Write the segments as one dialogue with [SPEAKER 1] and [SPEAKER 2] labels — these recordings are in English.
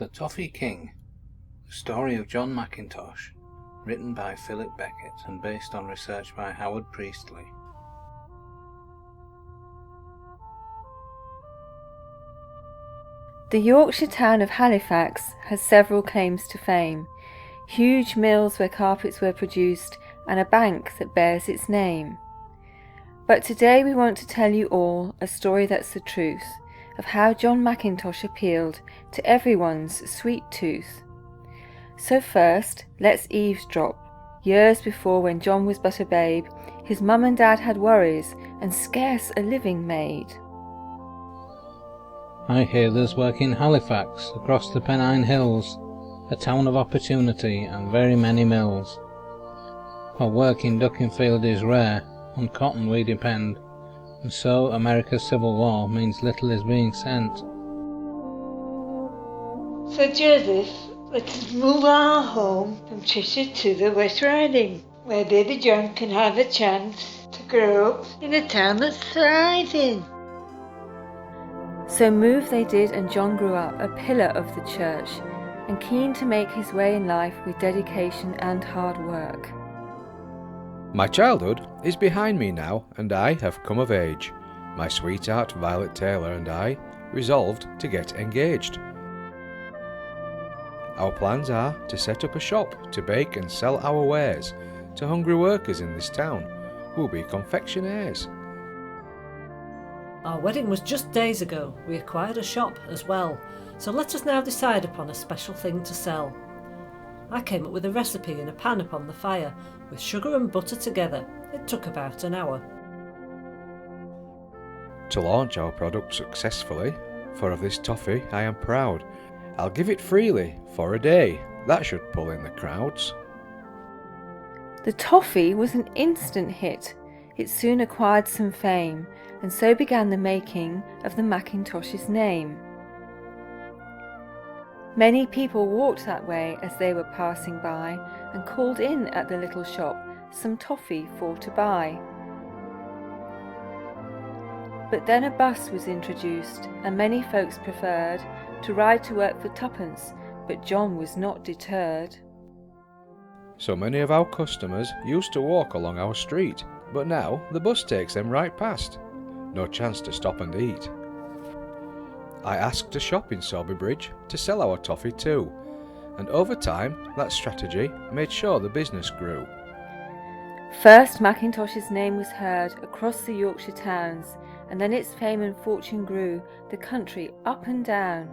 [SPEAKER 1] The Toffee King, the story of John Mackintosh, written by Philip Beckett and based on research by Howard Priestley.
[SPEAKER 2] The Yorkshire town of Halifax has several claims to fame, huge mills where carpets were produced and a bank that bears its name. But today we want to tell you all a story that's the truth of how John Mackintosh appealed to everyone's sweet tooth. So first, let's eavesdrop. Years before, when John was but a babe, his mum and dad had worries and scarce a living made.
[SPEAKER 1] I hear there's work in Halifax, across the Pennine Hills, a town of opportunity and very many mills. For work in Duckinfield is rare, on cotton we depend, and so America's Civil War means little is being sent.
[SPEAKER 3] So Joseph, let's move our home from Cheshire to the West Riding, where baby John can have a chance to grow up in a town that's thriving.
[SPEAKER 2] So move they did, and John grew up a pillar of the church, and keen to make his way in life with dedication and hard work.
[SPEAKER 4] My childhood is behind me now, and I have come of age. My sweetheart Violet Taylor and I resolved to get engaged. Our plans are to set up a shop to bake and sell our wares to hungry workers in this town who will be confectionaires.
[SPEAKER 5] Our wedding was just days ago. We acquired a shop as well, so let us now decide upon a special thing to sell. I came up with a recipe in a pan upon the fire, with sugar and butter together. It took about an hour.
[SPEAKER 4] To launch our product successfully, for of this toffee I am proud. I'll give it freely for a day, that should pull in the crowds.
[SPEAKER 2] The toffee was an instant hit. It soon acquired some fame, and so began the making of the Mackintosh's name. Many people walked that way as they were passing by, and called in at the little shop some toffee for to buy. But then a bus was introduced, and many folks preferred to ride to work for twopence, but John was not deterred.
[SPEAKER 4] So many of our customers used to walk along our street, but now the bus takes them right past. No chance to stop and eat. I asked a shop in Sowerby Bridge to sell our toffee too, and over time that strategy made sure the business grew.
[SPEAKER 2] First Mackintosh's name was heard across the Yorkshire towns, and then its fame and fortune grew the country up and down.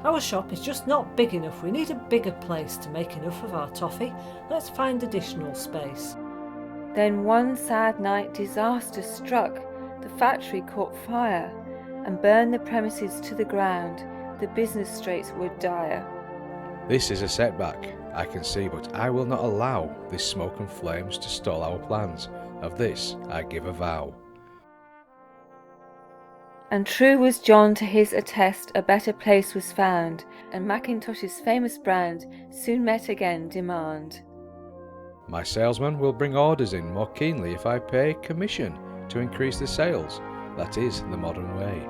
[SPEAKER 5] Our shop is just not big enough. We need a bigger place to make enough of our toffee. Let's find additional space.
[SPEAKER 2] Then one sad night disaster struck. The factory caught fire and burned the premises to the ground. The business straits were dire.
[SPEAKER 4] This is a setback, I can see, but I will not allow this smoke and flames to stall our plans. Of this I give a vow.
[SPEAKER 2] And true was John to his attest, a better place was found, and Mackintosh's famous brand soon met again demand.
[SPEAKER 4] My salesman will bring orders in more keenly if I pay commission to increase the sales. That is the modern way.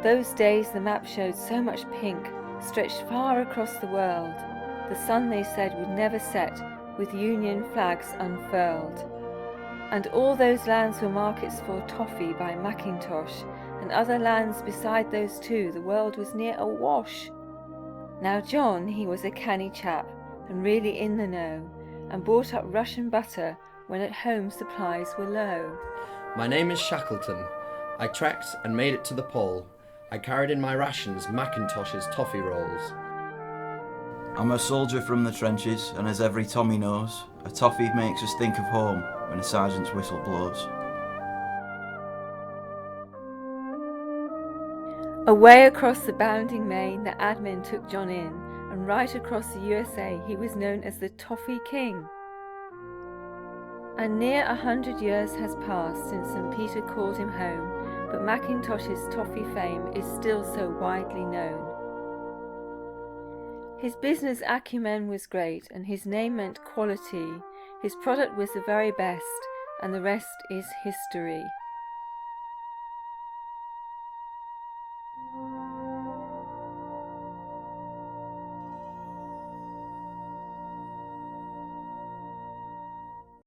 [SPEAKER 2] Those days the map showed so much pink, stretched far across the world. The sun, they said, would never set with Union flags unfurled. And all those lands were markets for toffee by Mackintosh, and other lands beside those too. The world was near awash. Now John, he was a canny chap, and really in the know, and bought up Russian butter when at home supplies were low.
[SPEAKER 6] My name is Shackleton. I trekked and made it to the pole. I carried in my rations Mackintosh's toffee rolls.
[SPEAKER 7] I'm a soldier from the trenches, and as every Tommy knows, a toffee makes us think of home when a sergeant's whistle blows.
[SPEAKER 2] Away across the bounding main, the admin took John in, and right across the USA he was known as the Toffee King. And near 100 years has passed since St. Peter called him home, but Mackintosh's toffee fame is still so widely known. His business acumen was great, and his name meant quality. His product was the very best, and the rest is history.